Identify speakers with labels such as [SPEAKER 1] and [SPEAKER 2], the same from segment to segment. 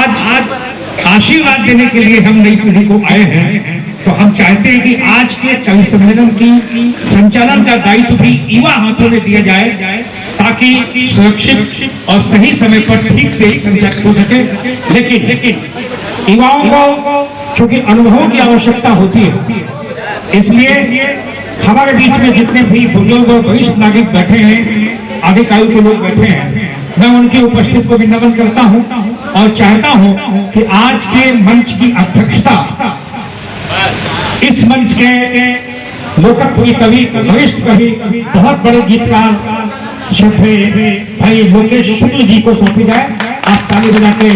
[SPEAKER 1] आज आशीर्वाद देने के लिए हम नई पीढ़ी को आए हैं, तो हम चाहते हैं कि आज के कवि सम्मेलन की संचालन का दायित्व भी युवा हाथों में दिया जाए, ताकि सुरक्षित और सही समय पर ठीक से संचालित हो सके। लेकिन युवाओं को चूंकि अनुभवों की आवश्यकता होती है, इसलिए हमारे बीच में जितने भी बुजुर्ग और वरिष्ठ नागरिक बैठे हैं, अधिकारियों के लोग बैठे हैं, मैं उनकी उपस्थिति को भी नमन करता हूं और चाहता हूं कि आज के मंच की अध्यक्षता इस मंच के लोकप्रिय कवि, वरिष्ठ कवि, बहुत बड़े गीतकार श्रद्धेय भाई लोकेश शुक्ल जी को सौंपी जाए। आप ताली बजा के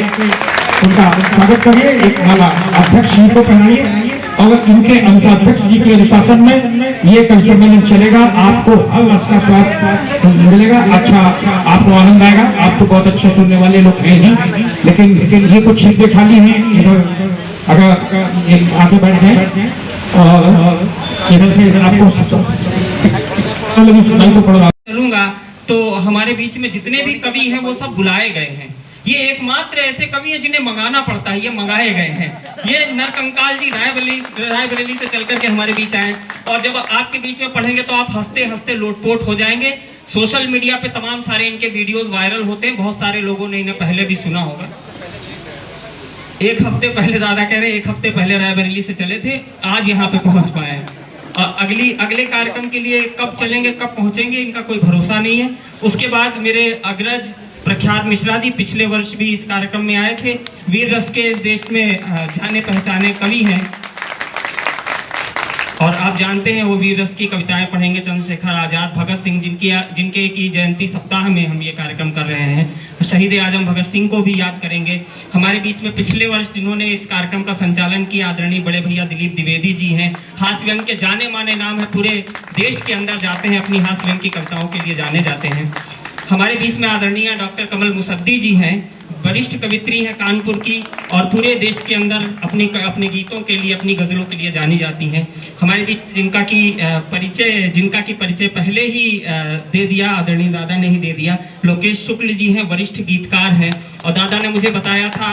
[SPEAKER 1] उनका स्वागत करिए, एक माला अध्यक्ष जी को पहनाइए और इनके अध्यक्ष जी के अनुशासन में ये कवि सम्मेलन चलेगा। आपको हर रस का स्वाद मिलेगा, अच्छा आपको आनंद आएगा। आप तो बहुत अच्छे सुनने वाले लोग हैं ही, लेकिन ये कुछ सीटें खाली हैं, इधर अगर एक आगे बैठ जाए और इधर से इधर आपको
[SPEAKER 2] चलूंगा। तो हमारे बीच में जितने भी कवि हैं वो सब बुलाए गए हैं। ये एकमात्र ऐसे कवि हैं जिन्हें मंगाना पड़ता है, ये मंगाए गए हैं। ये नरकंकाल जी रायबरेली से चल करके हमारे बीच आए, और जब आपके बीच में पढ़ेंगे तो आप हंसते हंसते लोटपोट हो जाएंगे। सोशल मीडिया पे तमाम सारे इनके वीडियोस वायरल होते हैं, बहुत सारे लोगों ने इन्हें पहले भी सुना होगा। एक हफ्ते पहले, दादा कह रहे 1 हफ्ते पहले रायबरेली से चले थे, आज यहाँ पे पहुँच पाए हैं। और अगले कार्यक्रम के लिए कब चलेंगे, कब पहुँचेंगे, इनका कोई भरोसा नहीं है। उसके बाद मेरे अग्रज प्रख्यात मिश्रा जी पिछले वर्ष भी इस कार्यक्रम में आए थे। वीर रस के देश में जाने पहचाने कवि हैं, और आप जानते हैं वो वीर रस की कविताएं पढ़ेंगे। चंद्रशेखर आजाद, भगत सिंह, जिनके की जयंती सप्ताह में हम ये कार्यक्रम कर रहे हैं। शहीद आजम भगत सिंह को भी याद करेंगे। हमारे बीच में पिछले वर्ष जिन्होंने इस कार्यक्रम का संचालन किया, आदरणीय बड़े भैया दिलीप द्विवेदी जी हैं। हास्य व्यंग के जाने माने नाम है, पूरे देश के अंदर जाते हैं, अपनी हास्य व्यंग की कविताओं के लिए जाने जाते हैं। हमारे बीच में आदरणीय डॉक्टर कमल मुसद्दी जी हैं, वरिष्ठ कवित्री हैं कानपुर की, और पूरे देश के अंदर अपने गीतों के लिए, अपनी गजलों के लिए जानी जाती हैं। हमारे बीच जिनका की परिचय पहले ही दे दिया, आदरणीय दादा ने ही दे दिया, लोकेश शुक्ल जी हैं, वरिष्ठ गीतकार हैं। और दादा ने मुझे बताया था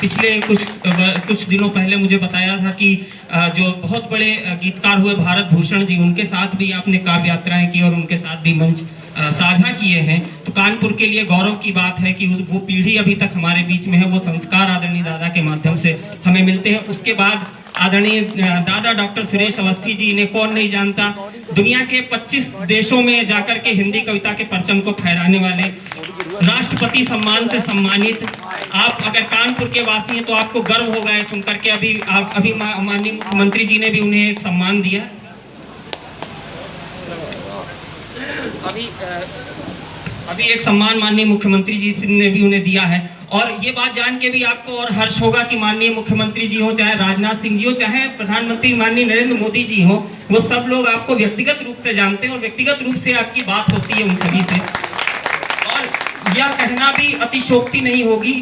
[SPEAKER 2] पिछले कुछ दिनों पहले मुझे बताया था कि जो बहुत बड़े गीतकार हुए भारत भूषण जी, उनके साथ भी आपने काव्य यात्राएं की और उनके साथ भी मंच साझा किए हैं। तो कानपुर के लिए गौरव की बात है कि वो पीढ़ी अभी तक हमारे बीच में है, वो संस्कार आदरणीय दादा के माध्यम से हमें मिलते हैं। उसके बाद आदरणीय दादा डॉक्टर सुरेश अवस्थी जी, इन्हें कौन नहीं जानता, दुनिया के 25 देशों में जाकर के हिंदी कविता के परचम को फहराने वाले, राष्ट्रपति सम्मान से सम्मानित। आप अगर कानपुर के वासी हैं तो आपको गर्व होगा है सुनकर के। अभी माननीय मुख्यमंत्री जी ने भी उन्हें एक सम्मान दिया। अभी एक सम्मान माननीय मुख्यमंत्री जी ने भी उन्हें दिया है। और ये बात जान के भी आपको और हर्ष होगा कि माननीय मुख्यमंत्री जी हो, चाहे राजनाथ सिंह जी हो, चाहे प्रधानमंत्री माननीय नरेंद्र मोदी जी हो, वो सब लोग आपको व्यक्तिगत रूप से जानते हैं और व्यक्तिगत रूप से आपकी बात होती है उन सभी से। और यह कहना भी अतिशोक्ति नहीं होगी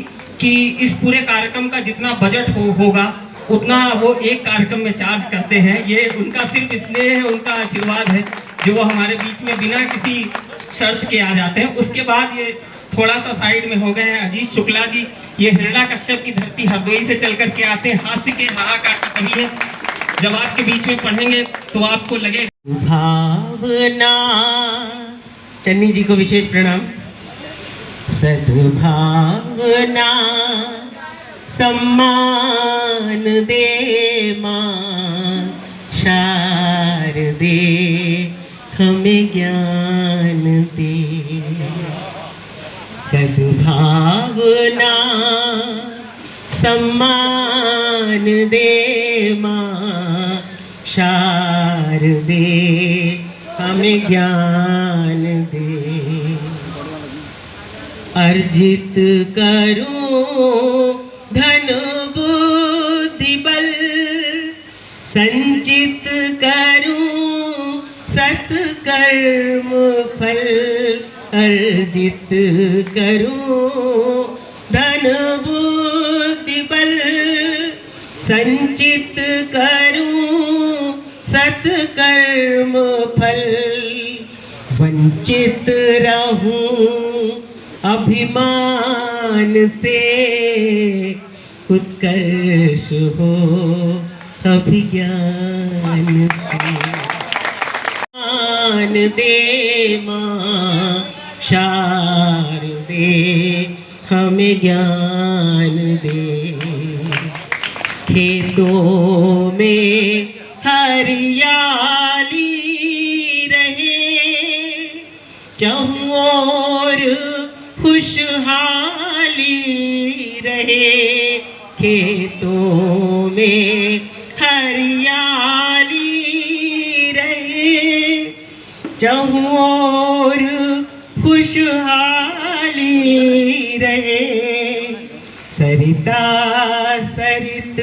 [SPEAKER 2] कि इस पूरे कार्यक्रम का जितना बजट होगा उतना वो एक कार्यक्रम में चार्ज करते हैं। ये उनका सिर्फ इसलिए है, उनका आशीर्वाद है जो वो हमारे बीच में बिना किसी शर्त के आ जाते हैं। उसके बाद ये थोड़ा सा साइड में हो गए हैं अजीत शुक्ला जी, ये हिरण्या कश्यप की धरती हरदोई से चल करके आते हैं, हास्य के हाहाकार की कवि है। जब आपके बीच में पढ़ेंगे तो आपको लगेगा भावना। चन्नी जी को विशेष प्रणाम। सद्भावना सम्मान दे मां शारदे, हमें ज्ञान दे। सद्भावना सम्मान दे मां शारदे, हमें ज्ञान दे। अर्जित करूं धन बुद्धि बल, संचित करूं सत्कर्म फल। अर्जित करूं धन बुद्धि बल, संचित करूं सत्कर्म फल। वंचित रहूं अभिमान से,
[SPEAKER 3] उत्कर्ष हो अभिज्ञान से दे माँ शारदे हमें ज्ञान दे खेतों में हरियाली रहे चारों ओर खुशहाली रहे खेतों में हरियाली रहे चारों ओर खुशहाली रहे सरिता सरित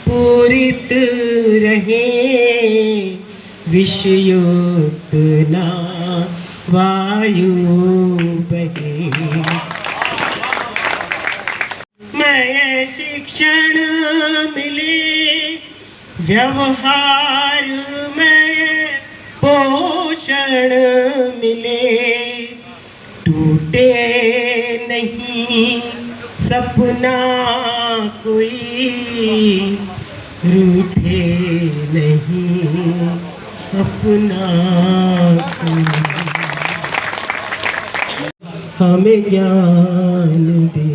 [SPEAKER 3] पूरित रहे विषयुक्त ना वायु बहे नए शिक्षण मिले व्यवहार में पोषण मिले टूटे नहीं सपना कोई रूठे नहीं अपना कोई हमें ज्ञान दे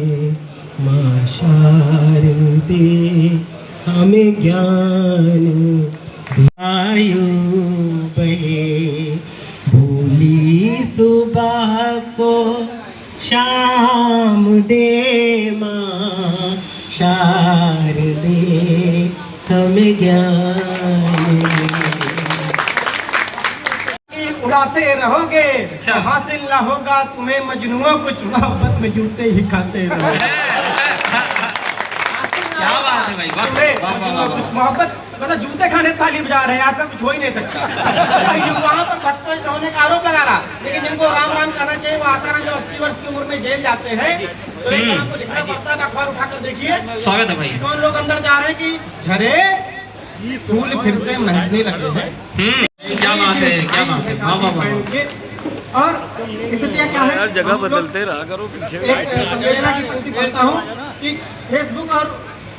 [SPEAKER 3] माँ शारदे हमें ज्ञान आयु बहे भूली सुबह को शाम दे माँ शारदे हमें ज्ञान
[SPEAKER 4] उड़ाते रहोगे तो हासिल ना होगा तुम्हें मजनुओं कुछ मोहब्बत में जूते ही खाते रहोगे
[SPEAKER 2] क्या बात है भाई, वाह, वाह, वाह, वाह, वाह।
[SPEAKER 4] कुछ मोहब्बत मतलब जूते खाने ताली बजा रहे हैं, आपका कुछ हो ही नहीं सकता। युवाओं पर भक्तों होने का आरोप लगा रहा, लेकिन जिनको राम राम करना चाहिए वो आसाराम जो 80 वर्ष की उम्र में जेल जाते हैं तो एक आपको लिखना पड़ता है, अखबार उठाकर देखिए
[SPEAKER 2] स्वागत है भाई।
[SPEAKER 4] कौन लोग अंदर जा रहे हैं कि झरे फूल फिर से महकने लगे हैं।
[SPEAKER 2] क्या बात है, क्या बात है, वाह वाह वाह।
[SPEAKER 4] और स्थितियाँ क्या है, जगह बदलते रहा करो। एक संवेदना की पंक्ति पढ़ता हूँ कि फेसबुक और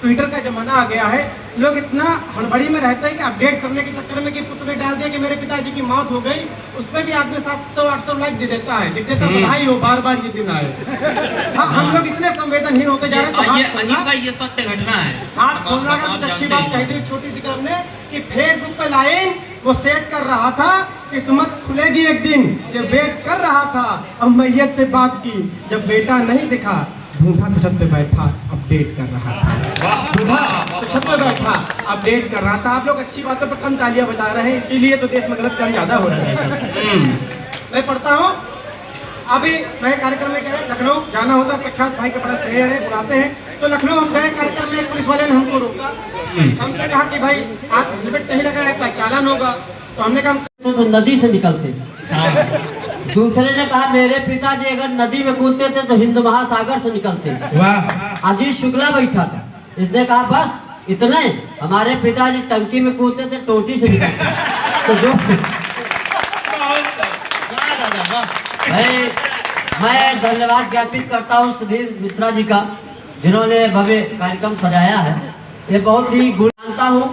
[SPEAKER 4] ट्विटर का जमाना आ गया है, लोग इतना हड़बड़ी में रहते हैं कि अपडेट करने के चक्कर में कि पुत्र ने डाल दिया कि मेरे पिताजी की मौत हो गई, उस पर भी आदमी 700-800 लाइक दे देता है, लिख देता बधाई हो, बार बार ये दिन आए। हाँ, हम लोग इतने संवेदनहीन होते जा रहे हैं।
[SPEAKER 2] अजीब भाई, ये सत्य घटना है।
[SPEAKER 4] हाथ खोलना का कुछ अच्छी बात कही थी छोटी सी कदम ने कि फेसबुक पे लाइन वो सेट कर रहा था, किस्मत खुलेगी एक दिन, ये वेट कर रहा था। अब मैयत पे बात की, जब बेटा नहीं दिखा ढूंढा तो छत पे बैठा अपडेट कर रहा था, ढूंढा तो छत पे बैठा अपडेट कर रहा था। आप लोग अच्छी बातों पर कम तालियां बजा रहे हैं, इसीलिए तो देश में गलत काम ज्यादा हो रहा है। मैं पढ़ता हूँ अभी मैं कार्यक्रम में गए, लखनऊ जाना होता, प्रख्यात भाई का बड़ा शहर है, बुलाते हैं तो लखनऊ हम गए कार्यक्रम में, पुलिस वाले ने हमको रोका, हमसे कहा कि भाई आप हेलमेट नहीं लगाए तो चालान होगा। तो हमने कहा
[SPEAKER 3] तो नदी से निकलते। दूसरे ने कहा मेरे पिताजी अगर नदी में कूदते थे तो हिंद महासागर से निकलते। अजीत शुक्ला बैठा था, इसने कहा बस इतने, हमारे पिताजी टंकी में कूदते थे टोटी से निकलते। तो जो मैं धन्यवाद ज्ञापित करता हूँ सुधीर मिश्रा जी का, जिन्होंने भव्य कार्यक्रम सजाया है। ये बहुत ही गुण मानता हूँ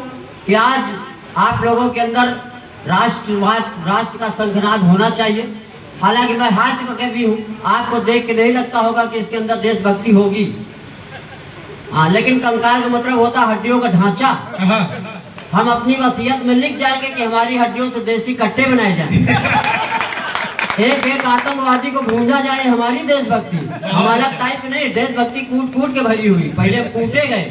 [SPEAKER 3] कि आज आप लोगों के अंदर राष्ट्रवाद, राष्ट्र का संघनाद होना चाहिए। हालांकि मैं हार चुका भी हूँ, आपको देख के नहीं लगता होगा कि इसके अंदर देशभक्ति होगी। हाँ, लेकिन कंकाल का मतलब होता है हड्डियों का ढांचा। हम अपनी वसीयत में लिख जाएंगे कि हमारी हड्डियों से देसी कट्टे बनाए जाएंगे। एक एक आतंकवादी को भूंजा जाए, हमारी देशभक्ति। हम अलग टाइप नहीं, देशभक्ति कूट कूट के भरी हुई, पहले कूटे गए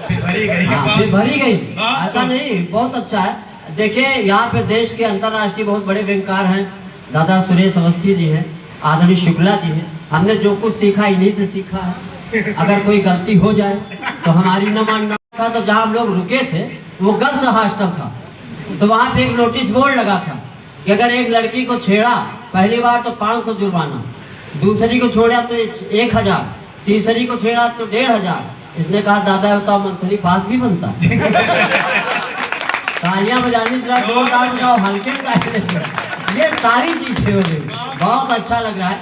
[SPEAKER 3] फिर भरी गई, ऐसा नहीं, बहुत अच्छा है। देखिए यहाँ पे देश के अंतर्राष्ट्रीय बहुत बड़े व्यंगकार हैं, दादा सुरेश अवस्थी जी हैं, आदरणीय शुक्ला जी हैं। हमने जो कुछ सीखा इन्हीं से सीखा है। अगर कोई गलती हो जाए तो हमारी न मानना था। तो जहाँ हम लोग रुके थे वो गर्ल्स हॉस्टल था, तो वहाँ पे एक नोटिस बोर्ड लगा था कि अगर एक लड़की को छेड़ा पहली बार तो 500 जुर्माना, दूसरी को छोड़ा तो 1000, तीसरी को छेड़ा तो 1500। इसने कहा दादा बताओ मंथली पास भी बनता है। तालियां बजानी जरा जोरदार बजाओ, हल्के में। ये सारी चीजें हो गई, बहुत अच्छा लग रहा है।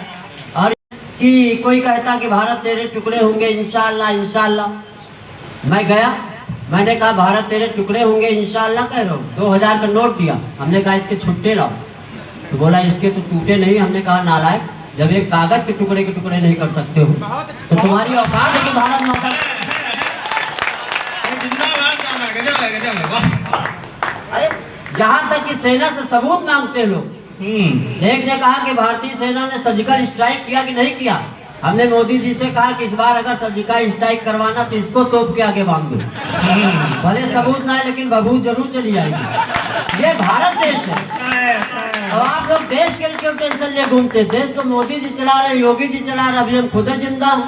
[SPEAKER 3] और कि कोई कहता कि भारत तेरे टुकड़े होंगे इंशाअल्लाह इंशाअल्लाह। मैं गया, मैंने कहा भारत तेरे टुकड़े होंगे इंशाअल्लाह कह रहे हो। 2000 का नोट दिया, हमने कहा इसके छुट्टे लाओ, तो बोला इसके तो टूटे नहीं। हमने कहा नालायक, जब एक कागज के टुकड़े नहीं कर सकते हो तो तुम्हारी औकात है कि भारत माता। अरे जहाँ तक कि सेना से सबूत मांगते लोग। एक ने कहा कि भारतीय सेना ने सर्जिकल स्ट्राइक किया कि नहीं किया। हमने मोदी जी से कहा कि इस बार अगर सर्जिकल स्ट्राइक करवाना तो इसको तोप के आगे बांध दो, भले सबूत ना है लेकिन बबूत जरूर चली जाएगी। ये भारत देश है। अब आप लोग देश के लिए क्यों टेंशन लिए घूमते? देश तो मोदी जी चला रहे, योगी जी चला रहे, अभी हम खुद जिंदा हूँ।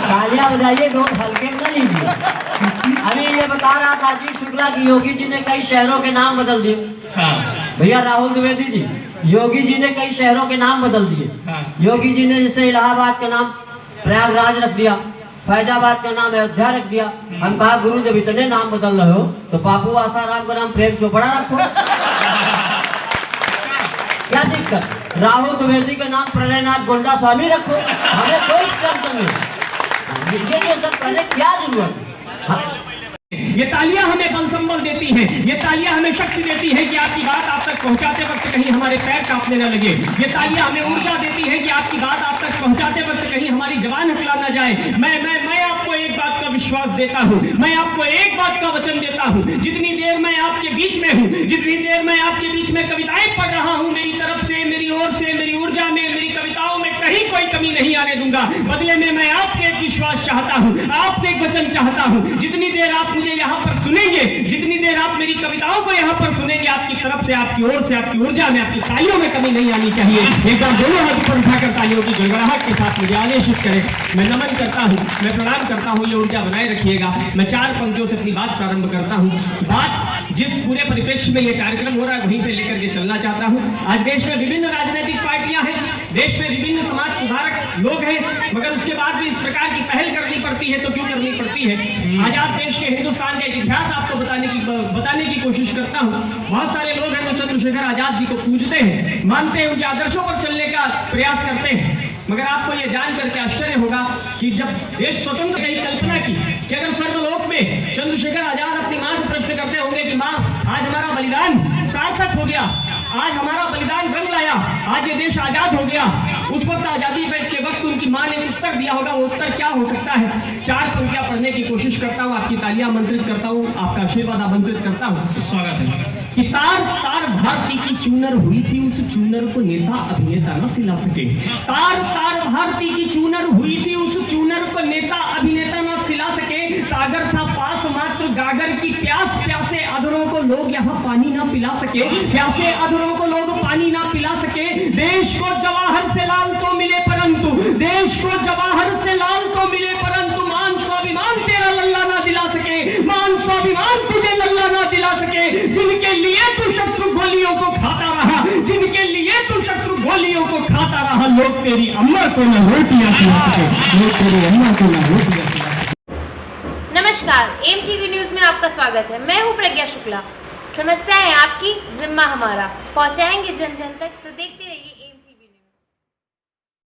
[SPEAKER 3] तालियां बजाइए, बहुत हल्के में लीजिए। अभी ये बता रहा था अजीत शुक्ला की योगी जी ने कई शहरों के नाम बदल दिए। भैया राहुल द्विवेदी जी, योगी जी ने कई शहरों के नाम बदल दिए। योगी जी ने जैसे इलाहाबाद का नाम प्रयागराज रख दिया, फैजाबाद का नाम अयोध्या रख दिया। हम कहा गुरु जब इतने नाम बदल रहे हो तो पापू आसाराम का नाम प्रेम चोपड़ा रखो। क्या दिक्कत? राहुल द्विवेदी का नाम प्रलयनाथ गोंडा स्वामी रखो, हमें कोई टेंशन नहीं। ये सब करने क्या जरूरत है?
[SPEAKER 1] ये तालियां हमें बल संबल देती हैं, ये तालियां हमें शक्ति देती हैं कि आपकी बात आप तक पहुंचाते वक्त कहीं हमारे पैर कांपने न लगे। ये तालियां हमें ऊर्जा देती हैं कि आपकी बात आप तक पहुंचाते वक्त कहीं हमारी जबान हकला न जाए। मैं आपको एक बात का विश्वास देता हूं, मैं आपको एक बात का वचन देता हूं, जितनी देर मैं आपके बीच में हूं, जितनी देर मैं आपके बीच में कविताएं पढ़ रहा हूं, मेरी तरफ से, मेरी ओर से, मेरी ऊर्जा में, मेरी कविताओं में कहीं कोई कमी नहीं आने दूंगा। बदले में मैं आपसे एक विश्वास चाहता हूं, आपसे एक वचन चाहता हूं। जितनी देर आप मुझे यहाँ पर सुनेंगे, जितनी देर आप मेरी कविताओं को यहाँ पर सुनेंगे, आपकी तरफ से, आपकी ओर से, आपकी ऊर्जा में, आपकी तालियों में कमी नहीं आनी चाहिए। एक बार दोनों हाथ पर उठाकर तालियों की गड़गड़ाहट के साथ मुझे आदेशित करें। मैं नमन करता हूँ, मैं प्रणाम करता हूँ, ये ऊर्जा बनाए रखिएगा। मैं 4 पंक्तियों से अपनी बात प्रारंभ करता हूँ। बात जिस पूरे परिप्रेक्ष्य में ये कार्यक्रम हो रहा है वहीं से लेकर के चलना चाहता हूँ। आज देश में विभिन्न राजनीतिक पार्टियां हैं, देश में विभिन्न समाज सुधारक लोग हैं, मगर उसके बाद भी इस प्रकार की पहल करनी पड़ती है तो क्यों करनी पड़ती है? आजाद देश के हिंदुस्तान का एक इतिहास आपको बताने की कोशिश करता हूँ। बहुत सारे लोग हैं जो चंद्रशेखर आजाद जी को पूजते हैं, मानते हैं, उनके आदर्शों पर चलने का प्रयास करते हैं। मगर आपको यह जान करके आश्चर्य होगा कि जब देश स्वतंत्र की कल्पना की कि अगर स्वर्गलोक में चंद्रशेखर आजाद अपनी मां से प्रश्न करते होंगे कि मां आज हमारा बलिदान सार्थक हो गया, आज हमारा बलिदान रंग लाया, आज ये देश आजाद हो गया, उस वक्त आजादी के वक्त उनकी मां ने उत्तर दिया होगा, वो उत्तर क्या हो सकता है? 4 पंक्तियां पढ़ने की कोशिश करता हूँ, आपकी तालियां आमंत्रित करता हूँ, आपका आशीर्वाद आमंत्रित करता हूँ। स्वागत है। कि तार तार भारती की चूनर हुई थी, उस चूनर को नेता अभिनेता न सिला सके। तार तार भारती की चूनर हुई थी, उस चूनर को नेता अभिनेता न सिला सके। सागर था पास मात्र गागर की प्यास, प्यासे अधरों को लोग यहाँ पानी ना पिला सके, प्यासे अधरों को लोग पानी ना पिला सके। देश को जवाहर से लाल तो मिले परंतु, देश को जवाहर से लाल तो मिले परंतु मान स्वाभिमान तेरा लल्ला ना दिला सके, मान स्वाभिमान तुझे लल्ला ना दिला सके। जिनके लिए तू शत्रु गोलियों को खाता रहा, जिनके लिए तू शत्रु गोलियों को खाता रहा, लोग तेरी अम्मा को न रोटियां खिला सके, लोग तेरी अम्मा को न रोटियां खिला सके।
[SPEAKER 5] नमस्कार, एमटीवी न्यूज में आपका स्वागत है। मैं हूं प्रज्ञा शुक्ला। समस्या है आपकी, जिम्मा हमारा। पहुंचाएंगे जन जन तक, तो देखते रहिए।